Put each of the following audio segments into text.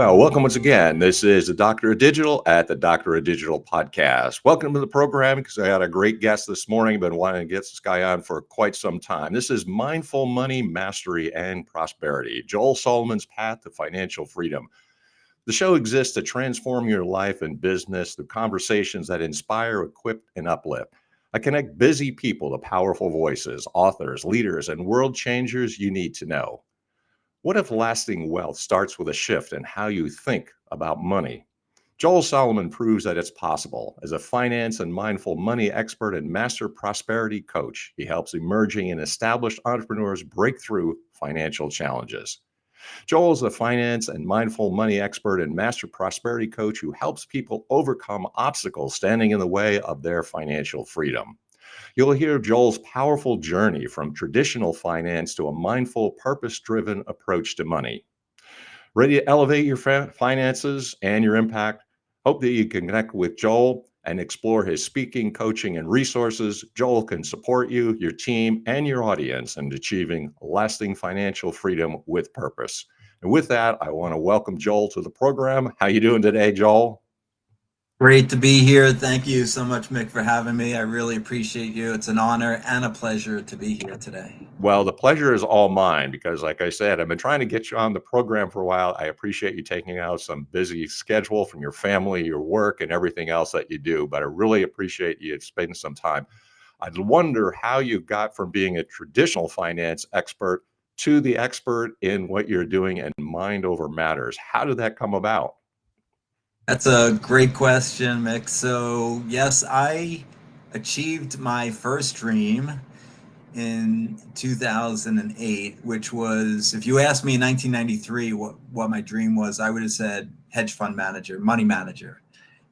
Well, welcome once again. This is the Doctor of Digital at the Doctor of Digital podcast. Welcome to the program because I had a great guest this morning. Been wanting to get this guy on for quite some time. This is Mindful Money Mastery and Prosperity, Joel Solomon's path to financial freedom. The show exists to transform your life and business through conversations that inspire, equip, and uplift. I connect busy people to powerful voices, authors, leaders, and world changers you need to know. What if lasting wealth starts with a shift in how you think about money? Joel Salomon proves that it's possible. As a finance and mindful money expert and master prosperity coach, he helps emerging and established entrepreneurs break through financial challenges. Joel is a finance and mindful money expert and master prosperity coach who helps people overcome obstacles standing in the way of their financial freedom. You'll hear Joel's powerful journey from traditional finance to a mindful, purpose driven approach to money. Ready to elevate your finances and your impact? Hope that you can connect with Joel and explore his speaking, coaching, and resources. Joel can support you, your team, and your audience in achieving lasting financial freedom with purpose. And with that, I want to welcome Joel to the program. How you doing today, Joel? Great to be here. Thank you so much, Mick, for having me. I really appreciate you. It's an honor and a pleasure to be here today. Well, the pleasure is all mine because, like I said, I've been trying to get you on the program for a while. I appreciate you taking out some busy schedule from your family, your work, and everything else that you do. But I really appreciate you spending some time. I'd wonder how you got from being a traditional finance expert to the expert in what you're doing in mind over matters. How did that come about? That's a great question, Mick. So, yes, I achieved my first dream in 2008, which was, if you asked me in 1993 what my dream was, I would have said hedge fund manager, money manager.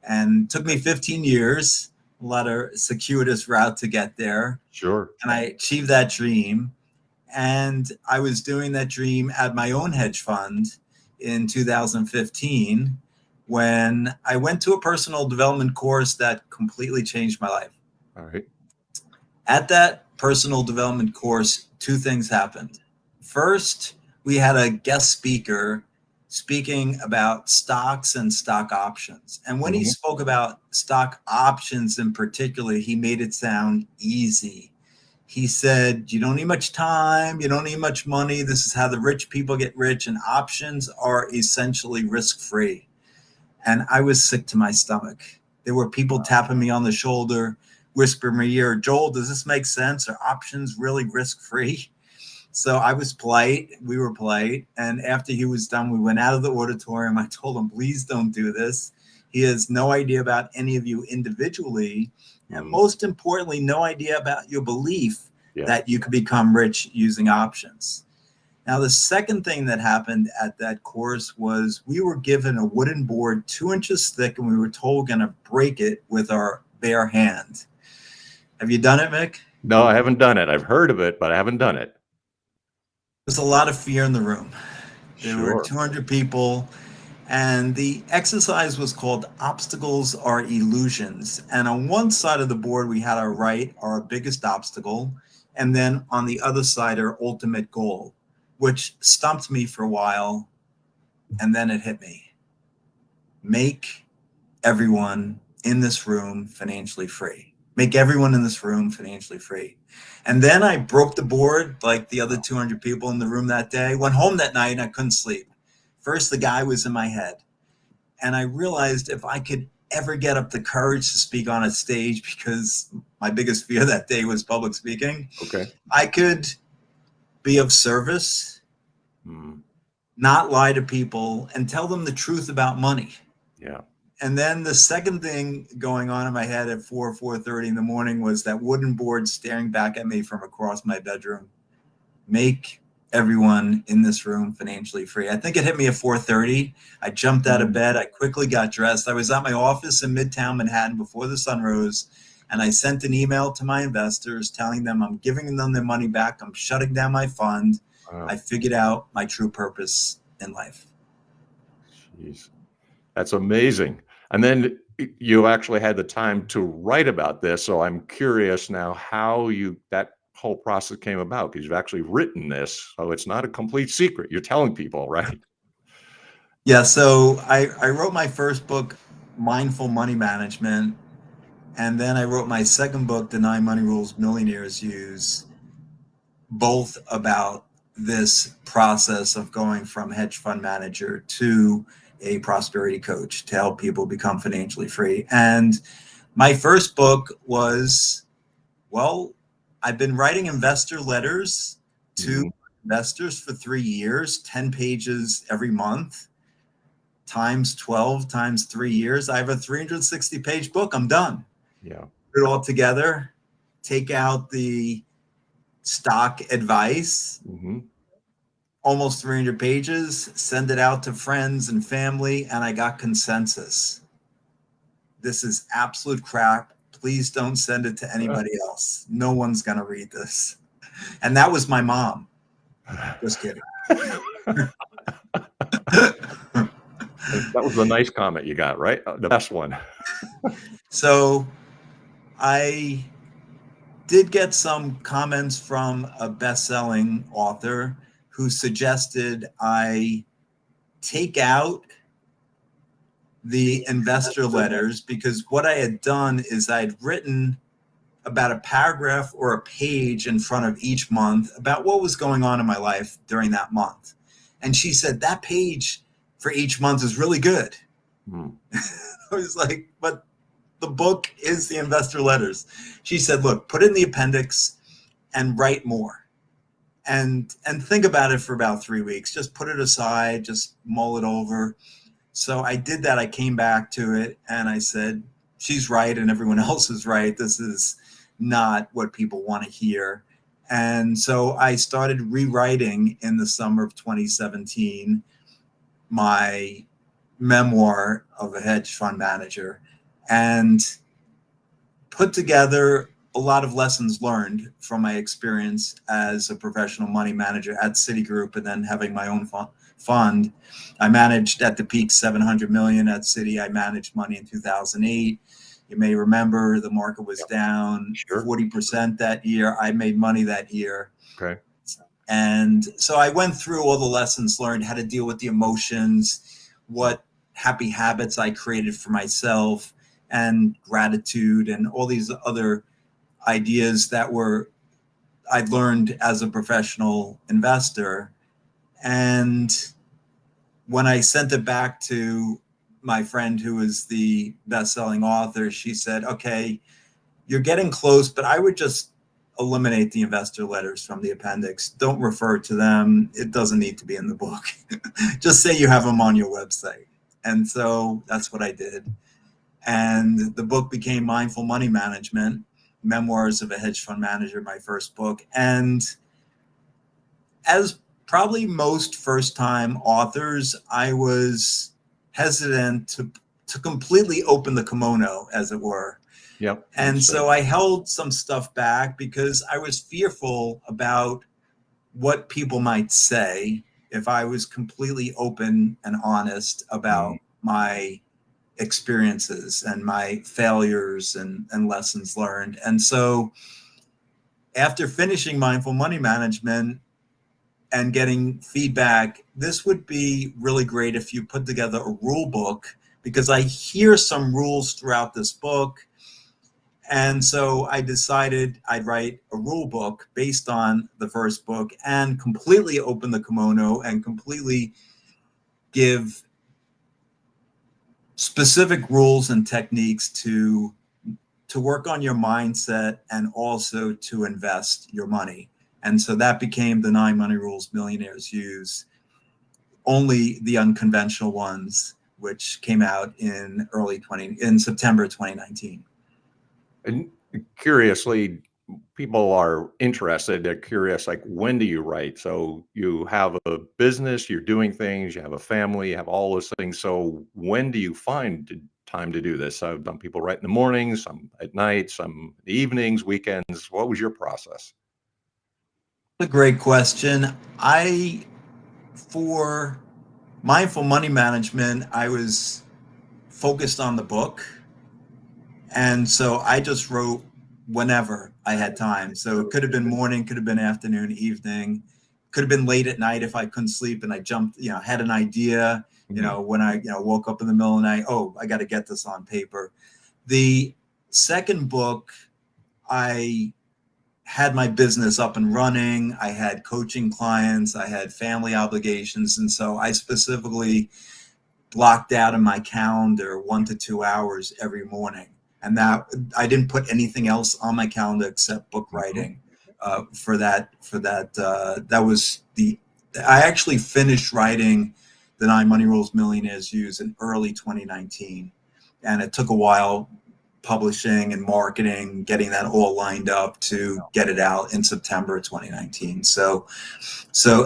And it took me 15 years, a lot of circuitous route to get there. Sure. And I achieved that dream. And I was doing that dream at my own hedge fund in 2015 when I went to a personal development course that completely changed my life. All right. At that personal development course, two things happened. First, we had a guest speaker speaking about stocks and stock options. And when he Mhm. spoke about stock options in particular, he made it sound easy. He said, you don't need much time, you don't need much money. This is how the rich people get rich, and options are essentially risk free. And I was sick to my stomach. There were people tapping me on the shoulder, whispering in my ear, Joel, does this make sense? Are options really risk free? So I was polite. We were polite. And after he was done, we went out of the auditorium. I told him, please don't do this. He has no idea about any of you individually. And Mhm. most importantly, no idea about your belief Yeah. that you could become rich using options. Now, the second thing that happened at that course was we were given a wooden board 2 inches thick, and we were told we're going to break it with our bare hand. Have you done it, Mick? No, I haven't done it. I've heard of it, but I haven't done it. There's a lot of fear in the room. There were Sure. 200 people, and the exercise was called Obstacles Are Illusions. And on one side of the board, we had our right, our biggest obstacle, and then on the other side, our ultimate goal, which stumped me for a while. And then it hit me. Make everyone in this room financially free. Make everyone in this room financially free. And then I broke the board like the other 200 people in the room that day. Went home that night and I couldn't sleep. First, the guy was in my head. And I realized if I could ever get up the courage to speak on a stage, because my biggest fear that day was public speaking, Okay. I could be of service, Mm, not lie to people, and tell them the truth about money. yeah. And then the second thing going on in my head at 4:30 in the morning was that wooden board staring back at me from across my bedroom. Make everyone in this room financially free. I think it hit me at 4:30. I jumped out of Mm. bed. I quickly got dressed. I was at my office in Midtown Manhattan before the sun rose, and I sent an email to my investors telling them I'm giving them their money back. I'm shutting down my fund. I Wow. figured out my true purpose in life. Jeez. That's amazing. And then you actually had the time to write about this. So I'm curious now how you that whole process came about because you've actually written this. So it's not a complete secret. You're telling people, right? Yeah, so I wrote my first book, Mindful Money Management, and then I wrote my second book, The Nine Money Rules Millionaires Use, both about this process of going from hedge fund manager to a prosperity coach to help people become financially free. And my first book was, well, I've been writing investor letters to Hmm. investors for 3 years, 10 pages every month, times 12 times 3 years. I have a 360-page book. I'm done. Yeah. Put it all together, take out the stock advice, Hmm. almost 300 pages, send it out to friends and family, and I got consensus. This is absolute crap. Please don't send it to anybody else. No one's going to read this. And that was my mom. Just kidding. That was the nice comment you got, right? The best one. So I did get some comments from a best-selling author who suggested I take out the investor letters, because what I had done is I'd written about a paragraph or a page in front of each month about what was going on in my life during that month. And she said, that page for each month is really good. Hmm. I was like, but the book is the investor letters. She said, look, put it in the appendix and write more. And think about it for about 3 weeks. Just put it aside, just mull it over. So I did that. I came back to it and I said, she's right and everyone else is right. This is not what people want to hear. And so I started rewriting in the summer of 2017 my memoir of a hedge fund manager, and put together a lot of lessons learned from my experience as a professional money manager at Citigroup and then having my own fund. I managed at the peak 700 million at Citi. I managed money in 2008. You may remember the market was Yep. down Sure. 40% that year. I made money that year. Okay. And so I went through all the lessons learned, how to deal with the emotions, what happy habits I created for myself, and gratitude, and all these other ideas that were I learned as a professional investor. And when I sent it back to my friend who is the best-selling author, she said, "Okay, you're getting close, but I would just eliminate the investor letters from the appendix. Don't refer to them. It doesn't need to be in the book. Just say you have them on your website." And so that's what I did. And the book became Mindful Money Management, Memoirs of a Hedge Fund Manager, my first book. And as probably most first time authors, I was hesitant to completely open the kimono, as it were. Yep. And Understood. so I held some stuff back because I was fearful about what people might say if I was completely open and honest Mhm. about my experiences and my failures and lessons learned. And so after finishing Mindful Money Management and getting feedback, this would be really great if you put together a rule book, because I hear some rules throughout this book. And so I decided I'd write a rule book based on the first book and completely open the kimono and completely give specific rules and techniques to work on your mindset and also to invest your money. And so that became the nine money rules millionaires use, only the unconventional ones, which came out in September 2019. And curiously, people are interested. They're curious, like, when do you write? So you have a business, you're doing things, you have a family, you have all those things. So when do you find time to do this? Some people write in the mornings, some at night, some in the evenings, weekends. What was your process? A great question. For mindful money management, I was focused on the book. And so I just wrote whenever I had time. So it could have been morning, could have been afternoon, evening, could have been late at night if I couldn't sleep and I jumped, had an idea Mhm. when I, woke up in the middle of the night, oh, I got to get this on paper. The second book, I had my business up and running. I had coaching clients, I had family obligations. And so I specifically blocked out in my calendar 1 to 2 hours every morning. And that I didn't put anything else on my calendar except book Mhm. writing. That was I actually finished writing the Nine Money Rules Millionaires Use in early 2019. And it took a while publishing and marketing, getting that all lined up to get it out in September 2019.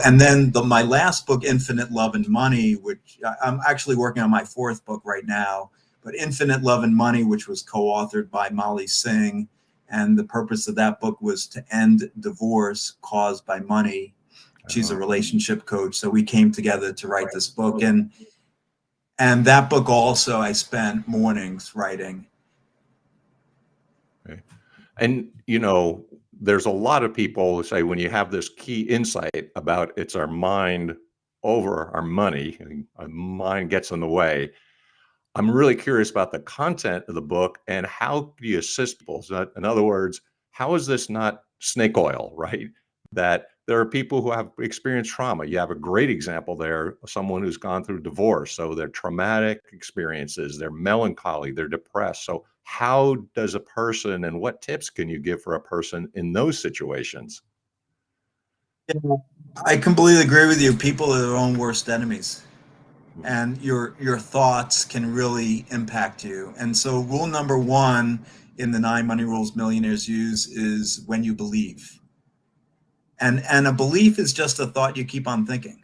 And then my last book, Infinite Love and Money, which I'm actually working on my fourth book right now, but Infinite Love and Money, which was co-authored by Molly Singh. And the purpose of that book was to end divorce caused by money. She's a Oh, relationship coach. So we came together to write this book. And that book also, I spent mornings writing. okay. And there's a lot of people who say when you have this key insight about it's our mind over our money, and our mind gets in the way. I'm really curious about the content of the book and how do you assist people? So in other words, how is this not snake oil, right? That there are people who have experienced trauma. You have a great example there, someone who's gone through divorce. So they're traumatic experiences, they're melancholy, they're depressed. So how does a person and what tips can you give for a person in those situations? I completely agree with you. People are their own worst enemies, Mhm. and your thoughts can really impact you. And so, rule number one in the Nine Money Rules Millionaires Use is when you believe. And a belief is just a thought you keep on thinking.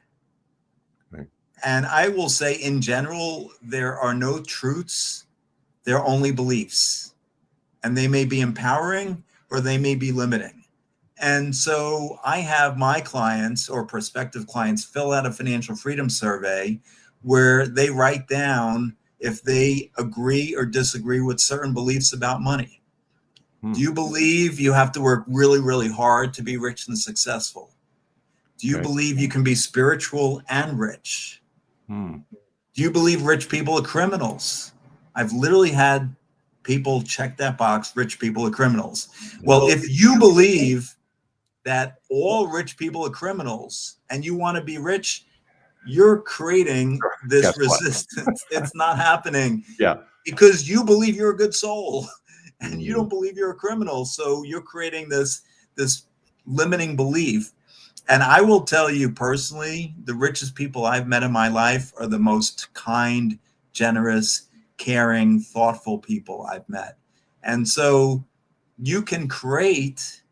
Right. And I will say, in general, there are no truths; they're only beliefs, and they may be empowering or they may be limiting. And so I have my clients or prospective clients fill out a financial freedom survey where they write down if they agree or disagree with certain beliefs about money. Hmm. Do you believe you have to work really, really hard to be rich and successful? Do you Okay. believe you can be spiritual and rich? Hmm. Do you believe rich people are criminals? I've literally had people check that box, rich people are criminals. Well, Yeah. if you believe that all rich people are criminals and you want to be rich, you're creating this Guess what? resistance. It's not happening Yeah. because you believe you're a good soul and you Mm. don't believe you're a criminal. So you're creating this limiting belief. And I will tell you personally, the richest people I've met in my life are the most kind, generous, caring, thoughtful people I've met. And so you can create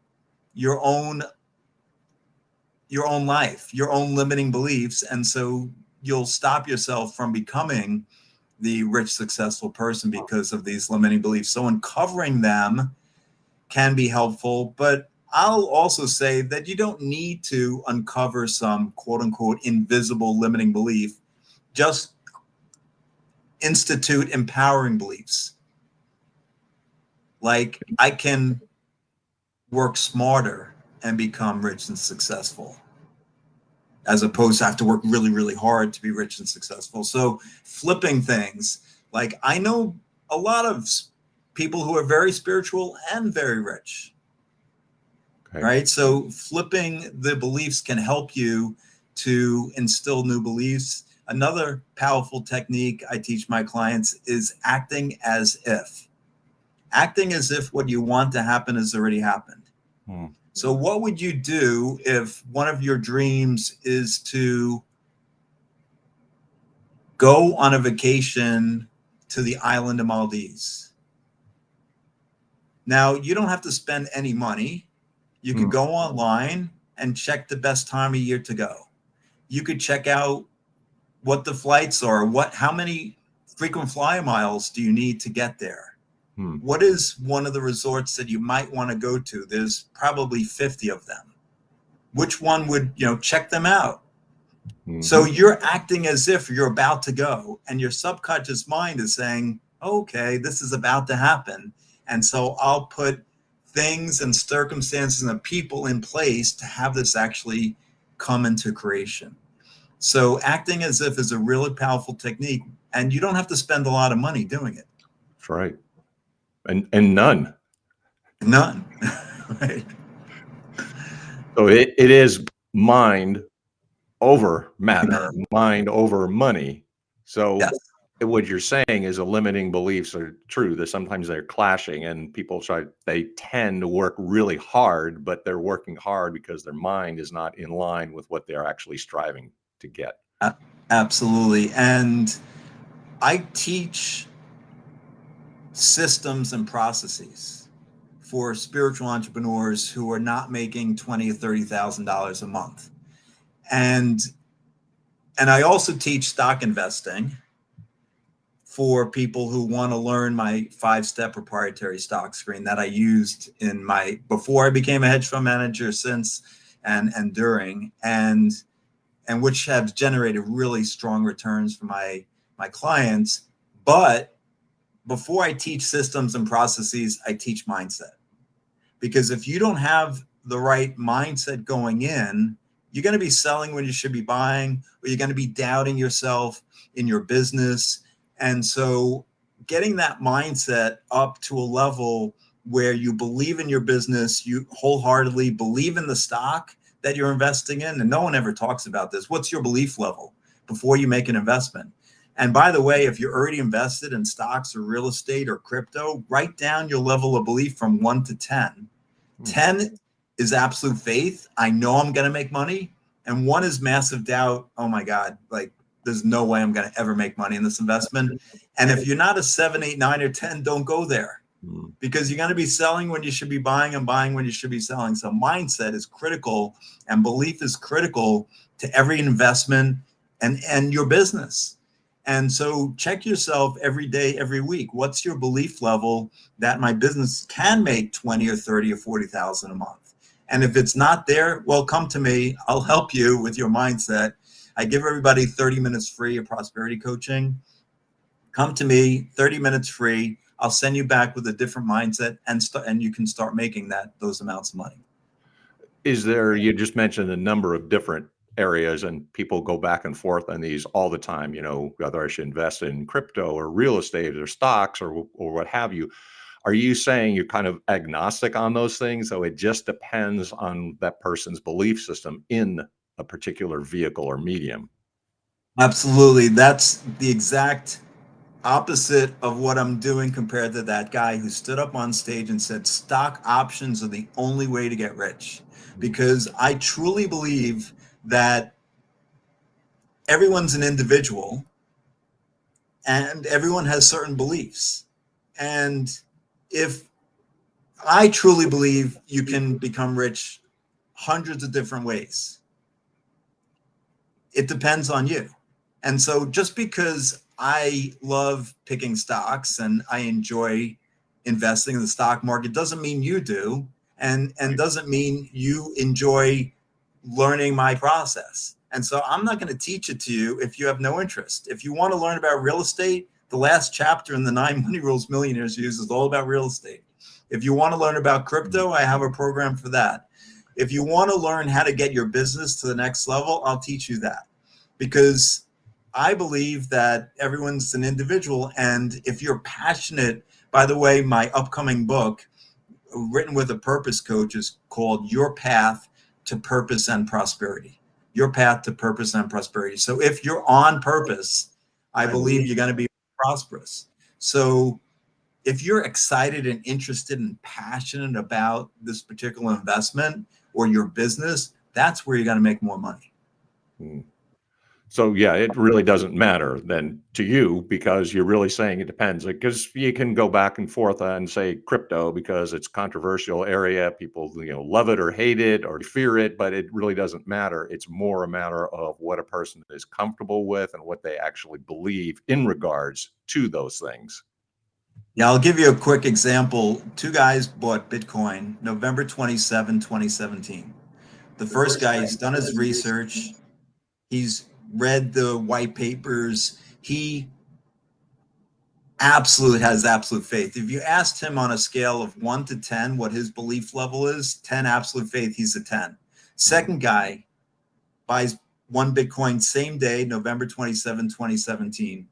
your own life, your own limiting beliefs. And so you'll stop yourself from becoming the rich, successful person because of these limiting beliefs. So uncovering them can be helpful, but I'll also say that you don't need to uncover some quote unquote invisible limiting belief. Just institute empowering beliefs. Like I can work smarter and become rich and successful, as opposed to have to work really, really hard to be rich and successful. So flipping things, like I know a lot of people who are very spiritual and very rich, Okay. right? So flipping the beliefs can help you to instill new beliefs. Another powerful technique I teach my clients is acting as if. Acting as if what you want to happen has already happened. Hmm. So, what would you do if one of your dreams is to go on a vacation to the island of Maldives? Now, you don't have to spend any money. You could Hmm. go online and check the best time of year to go. You could check out what the flights are, how many frequent flyer miles do you need to get there? Hmm. What is one of the resorts that you might want to go to? There's probably 50 of them. Which one would, check them out? So Mhm. you're acting as if you're about to go, and your subconscious mind is saying, okay, this is about to happen. And so I'll put things and circumstances and people in place to have this actually come into creation. So acting as if is a really powerful technique, and you don't have to spend a lot of money doing it. That's right. And none. None. Right. So it is mind over matter, mind over money. So Yes. what you're saying is the limiting beliefs are true, that sometimes they're clashing and people they tend to work really hard, but they're working hard because their mind is not in line with what they're actually striving to get. Absolutely. And I teach systems and processes for spiritual entrepreneurs who are not making $20,000 or $30,000 a month. And I also teach stock investing for people who want to learn my 5-step proprietary stock screen that I used in my before I became a hedge fund manager, since and during, and which have generated really strong returns for my clients. But before I teach systems and processes, I teach mindset. Because if you don't have the right mindset going in, you're going to be selling when you should be buying, or you're going to be doubting yourself in your business. And so getting that mindset up to a level where you believe in your business, you wholeheartedly believe in the stock that you're investing in. And no one ever talks about this. What's your belief level before you make an investment? And by the way, if you're already invested in stocks or real estate or crypto, write down your level of belief from 1 to 10. 10 is absolute faith. I know I'm going to make money. And 1 is massive doubt. Oh my God, like there's no way I'm going to ever make money in this investment. And if you're not a 7, 8, 9, or 10, don't go there, because you're going to be selling when you should be buying and buying when you should be selling. So mindset is critical, and belief is critical to every investment and your business. And so check yourself every day, every week. What's your belief level that my business can make 20 or 30 or 40,000 a month? And if it's not there, well, come to me. I'll help you with your mindset. I give everybody 30 minutes free of prosperity coaching. Come to me, 30 minutes free. I'll send you back with a different mindset, and you can start making those amounts of money. Is there, you just mentioned a number of different areas and people go back and forth on these all the time, whether I should invest in crypto or real estate or stocks or what have you. Are you saying you're kind of agnostic on those things? So it just depends on that person's belief system in a particular vehicle or medium? Absolutely. That's the exact opposite of what I'm doing compared to that guy who stood up on stage and said stock options are the only way to get rich. Because I truly believe that everyone's an individual and everyone has certain beliefs. And if I truly believe you can become rich hundreds of different ways, it depends on you. And so just because I love picking stocks and I enjoy investing in the stock market doesn't mean you do, and doesn't mean you enjoy learning my process. And so I'm not going to teach it to you if you have no interest. If you want to learn about real estate, the last chapter in the 9 Money Rules Millionaires use is all about real estate. If you want to learn about crypto, I have a program for that. If you want to learn how to get your business to the next level, I'll teach you that, because I believe that everyone's an individual. And if you're passionate, by the way, my upcoming book, written with a purpose coach, is called Your Path to Purpose and Prosperity. Your Path to Purpose and Prosperity. So if you're on purpose, I believe you're going to be prosperous. So if you're excited and interested and passionate about this particular investment or your business, that's where you're going to make more money. Hmm. So yeah, it really doesn't matter then to you, because you're really saying it depends. Because you can go back and forth on, say, crypto, because it's controversial area. People, love it or hate it or fear it, but it really doesn't matter. It's more a matter of what a person is comfortable with and what they actually believe in regards to those things. Yeah, I'll give you a quick example. 2 guys bought Bitcoin November 27, 2017. The first guy, he's done his research, he's read the white papers, he absolutely has absolute faith. If you asked him on a scale of 1 to 10 what his belief level is, 10 absolute faith, he's a 10. Second guy buys one Bitcoin same day, November 27, 2017.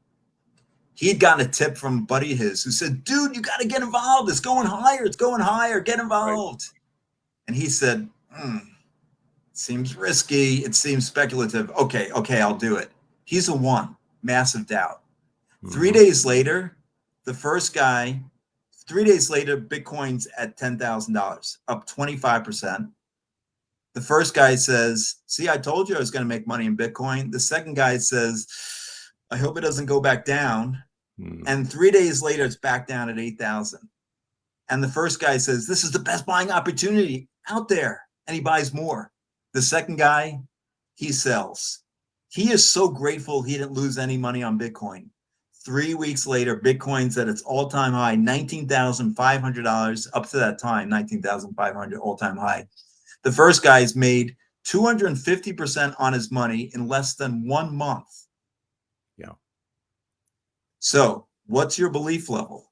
He'd gotten a tip from a buddy of his who said, dude, you got to get involved. It's going higher. It's going higher. Get Right. involved. And he said, seems risky. It seems speculative. Okay, I'll do it. He's a one, massive doubt. 3 days later, the first guy, 3 days later, Bitcoin's at $10,000, up 25%. The first guy says, see, I told you I was going to make money in Bitcoin. The second guy says, I hope it doesn't go back down. And 3 days later, it's back down at 8,000. And the first guy says, this is the best buying opportunity out there. And he buys more. The second guy, he sells. He is so grateful he didn't lose any money on Bitcoin. 3 weeks later, Bitcoin's at its all-time high, $19,500. Up to that time, $19,500 all-time high. The first guy's made 250% on his money in less than 1 month. Yeah. So what's your belief level?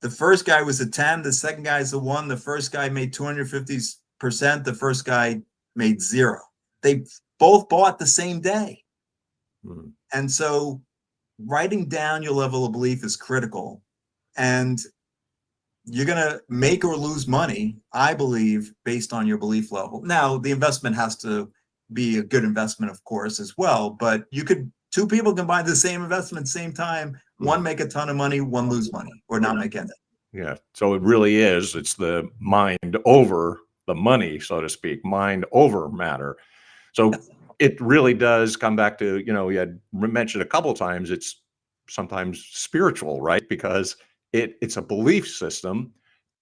The first guy was a 10. The second guy is a 1. The first guy made 250%. The first guy made 0. They both bought the same day. And so writing down your level of belief is critical. And you're going to make or lose money, I believe, based on your belief level. Now, the investment has to be a good investment, of course, as well. But two people can buy the same investment at the same time. One make a ton of money, one lose money, or not make anything. Yeah. So it really is. It's the mind over the money, so to speak, mind over matter. So it really does come back to, you had mentioned a couple of times, it's sometimes spiritual, right? Because it's a belief system.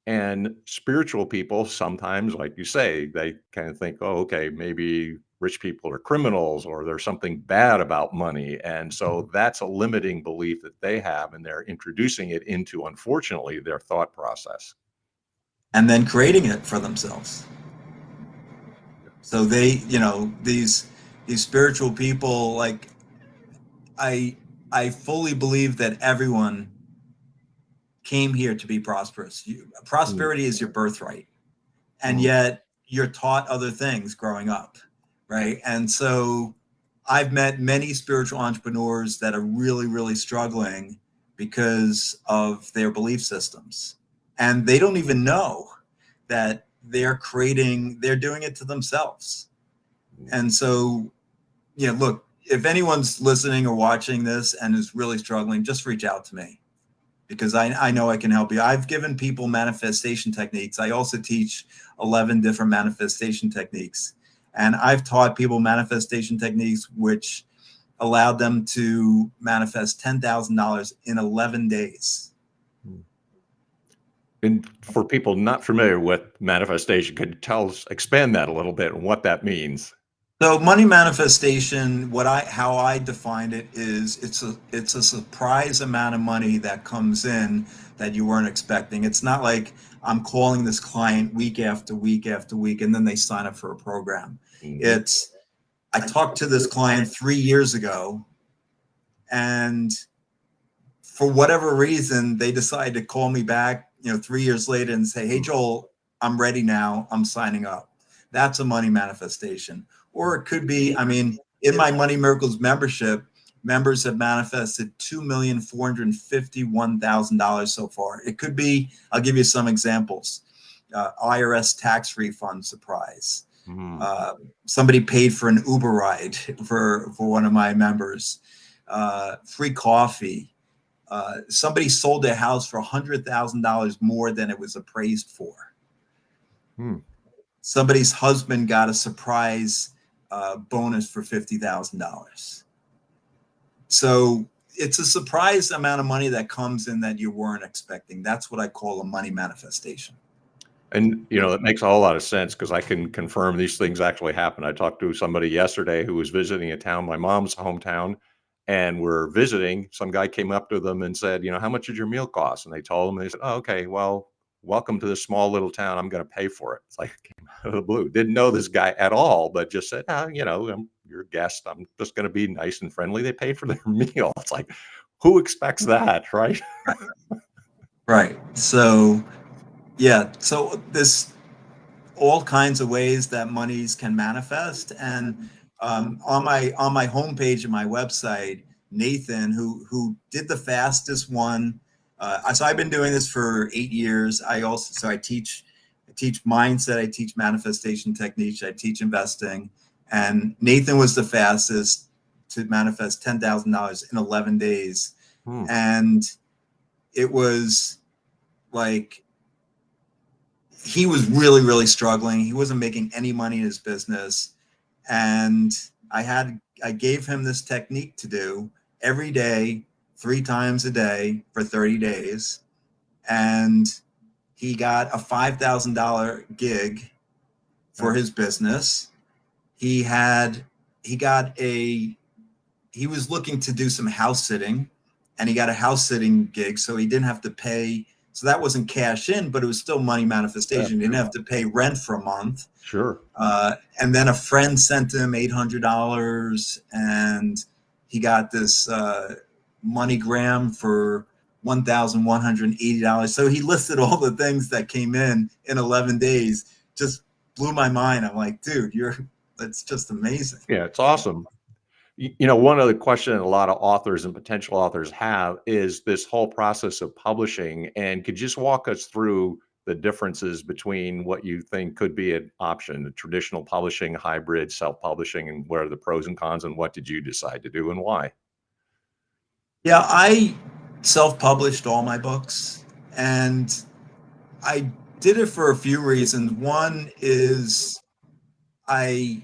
And spiritual people sometimes, like you say, they kind of think, oh, okay, maybe rich people are criminals or there's something bad about money. And so that's a limiting belief that they have, and they're introducing it into, unfortunately, their thought process. And then creating it for themselves. So they, these spiritual people, like I fully believe that everyone came here to be prosperous. Prosperity is your birthright. And yet you're taught other things growing up, right? And so I've met many spiritual entrepreneurs that are really, really struggling because of their belief systems. And they don't even know that they're doing it to themselves. And so, look, if anyone's listening or watching this and is really struggling, just reach out to me, because I know I can help you. I've given people manifestation techniques. I also teach 11 different manifestation techniques. And I've taught people manifestation techniques which allowed them to manifest $10,000 in 11 days. And for people not familiar with manifestation, could you expand that a little bit and what that means? So money manifestation, how I define it is it's a surprise amount of money that comes in that you weren't expecting. It's not like I'm calling this client week after week after week and then they sign up for a program. I talked to this client 3 years ago, and for whatever reason, they decided to call me back, 3 years later and say, hey, Joel, I'm ready now. I'm signing up. That's a money manifestation. Or it could be, in my Money Miracles membership, members have manifested $2,451,000 so far. It could be, I'll give you some examples. IRS tax refund surprise. Somebody paid for an Uber ride for one of my members. Free coffee. Somebody sold their house for $100,000 more than it was appraised for. Somebody's husband got a surprise bonus for $50,000. So it's a surprise amount of money that comes in that you weren't expecting. That's what I call a money manifestation. And, it makes a whole lot of sense because I can confirm these things actually happen. I talked to somebody yesterday who was visiting a town, my mom's hometown, and we're visiting. Some guy came up to them and said, how much did your meal cost? And they told him, they said, oh, okay, well, welcome to this small little town. I'm going to pay for it. It's like it came out of the blue. Didn't know this guy at all, but just said, I'm your guest. I'm just going to be nice and friendly. They paid for their meal. It's like, who expects that, right? Right. So, yeah. So there's all kinds of ways that monies can manifest. And On my homepage of my website, Nathan, who did the fastest one. So I've been doing this for 8 years. I teach mindset, I teach manifestation techniques, I teach investing, and Nathan was the fastest to manifest $10,000 in 11 days, Hmm. and it was like he was really, really struggling. He wasn't making any money in his business. And I gave him this technique to do every day, 3 times a day for 30 days. And he got a $5,000 gig for his business. He had, he got a, he was looking to do some house sitting, and he got a house sitting gig. So he didn't have to pay. So that wasn't cash in, but it was still money Yeah, manifestation. He didn't have to pay rent for a month. sure. And then a friend sent him $800, and he got this MoneyGram for $1,180. So he listed all the things that came in 11 days. Just blew my mind. I'm like, dude, that's just amazing. Yeah, it's awesome. One other question a lot of authors and potential authors have is this whole process of publishing. And could you just walk us through the differences between what you think could be an option, the traditional publishing, hybrid, self-publishing, and what are the pros and cons, and what did you decide to do and why? Yeah, I self-published all my books, and I did it for a few reasons. One is I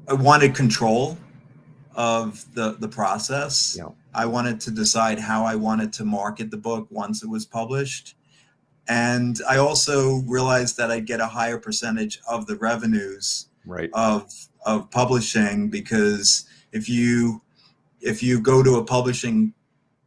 I wanted control of the process. Yeah, I wanted to decide how I wanted to market the book once it was published. And I also realized that I'd get a higher percentage of the revenues right, of of publishing, because if you go to a publishing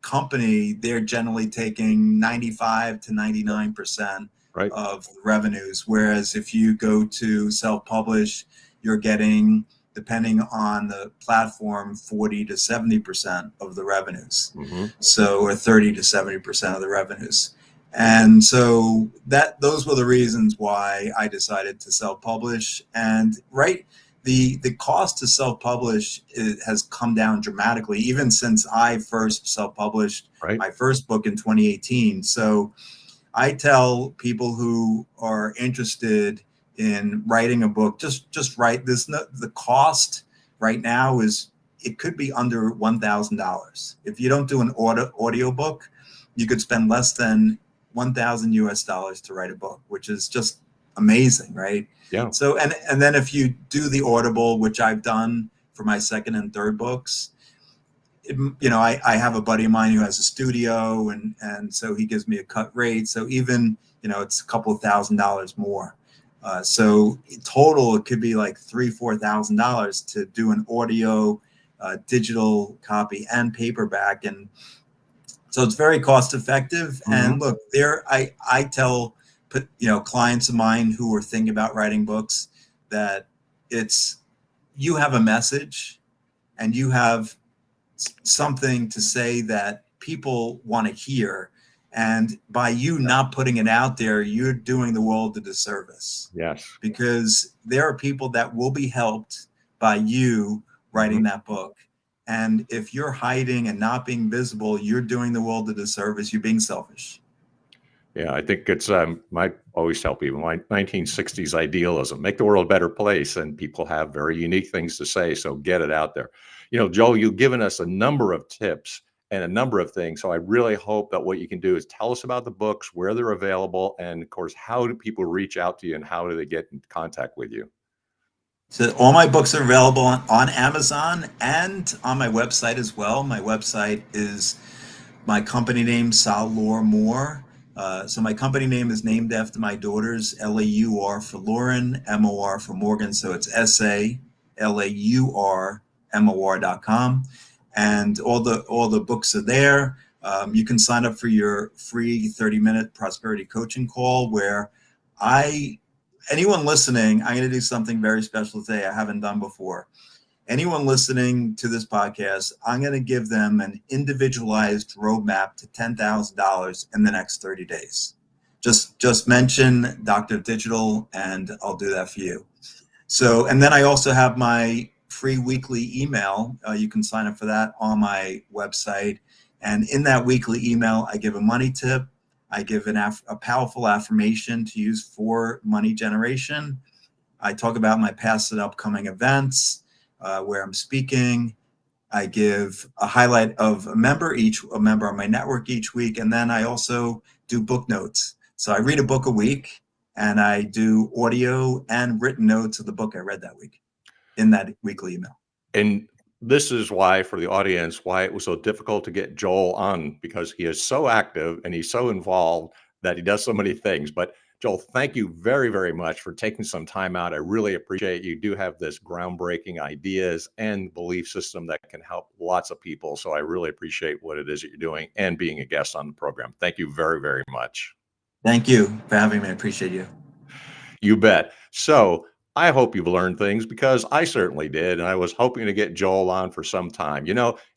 company, they're generally taking 95 to 99% right. of the revenues. Whereas if you go to self publish, you're getting, depending on the platform, 40 to 70% of the revenues. Hmm. So, or 30 to 70% of the revenues. And so those were the reasons why I decided to self publish. And the cost to self-publish has come down dramatically, even since I first self-published Right. my first book in 2018. So I tell people who are interested in writing a book, just write this. The cost right now is, it could be under $1,000. If you don't do an audio book, you could spend less than 1,000 US dollars to write a book, which is just amazing, right? Yeah. So and then if you do the Audible, which I've done for my second and third books, I have a buddy of mine who has a studio, and so he gives me a cut rate. So even, it's a couple of $1,000s more. So in total, it could be like $3,000-4,000 to do an audio, digital copy, and paperback, and so it's very cost effective. Hmm. And look, I tell clients of mine who are thinking about writing books that it's you have a message, and you have something to say that people want to hear. And by you not putting it out there, you're doing the world a disservice, Yes. because there are people that will be helped by you Hmm. writing that book. And if you're hiding and not being visible, you're doing the world a disservice. You're being selfish. Yeah, I think it's I always tell people my 1960s idealism, make the world a better place, and people have very unique things to say, so get it out there. Joe, you've given us a number of tips and a number of things, so I really hope that what you can do is tell us about the books, where they're available, and of course, how do people reach out to you and how do they get in contact with you? So all my books are available on Amazon and on my website as well. My website is my company name, Salor Moore. So my company name is named after my daughters, Laur for Lauren, Mor for Morgan. So it's SALAURMOR.com. And all the books are there. You can sign up for your free 30-minute prosperity coaching call, where I anyone listening, I'm going to do something very special today I haven't done before. Anyone listening to this podcast, I'm going to give them an individualized roadmap to $10,000 in the next 30 days. Just mention Dr. Digital, and I'll do that for you. So, and then I also have my free weekly email. You can sign up for that on my website. And in that weekly email, I give a money tip. I give a powerful affirmation to use for money generation. I talk about my past and upcoming events, where I'm speaking. I give a highlight of a member of my network each week, and then I also do book notes. So I read a book a week, and I do audio and written notes of the book I read that week in that weekly email. And this is why, for the audience, why it was so difficult to get Joel on, because he is so active and he's so involved that he does so many things. But Joel, thank you very, very much for taking some time out. I really appreciate you do have this groundbreaking ideas and belief system that can help lots of people. So I really appreciate what it is that you're doing and being a guest on the program. Thank you very, very much. Thank you for having me. I appreciate you. You bet. So I hope you've learned things, because I certainly did. And I was hoping to get Joel on for some time.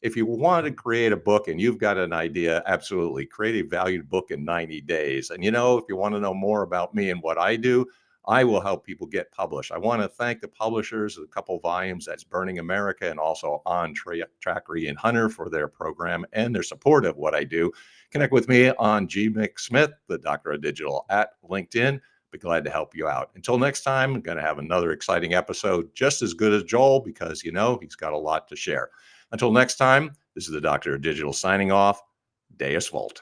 If you want to create a book and you've got an idea, absolutely create a valued book in 90 days. And, if you want to know more about me and what I do, I will help people get published. I want to thank the publishers of a couple volumes, that's Burning America and also On Trackery and Hunter, for their program and their support of what I do. Connect with me on G. McSmith, the Doctor of Digital, at LinkedIn. Be glad to help you out. Until next time, I'm going to have another exciting episode just as good as Joel, because he's got a lot to share. Until next time, this is the Doctor of Digital signing off. Deus Volt.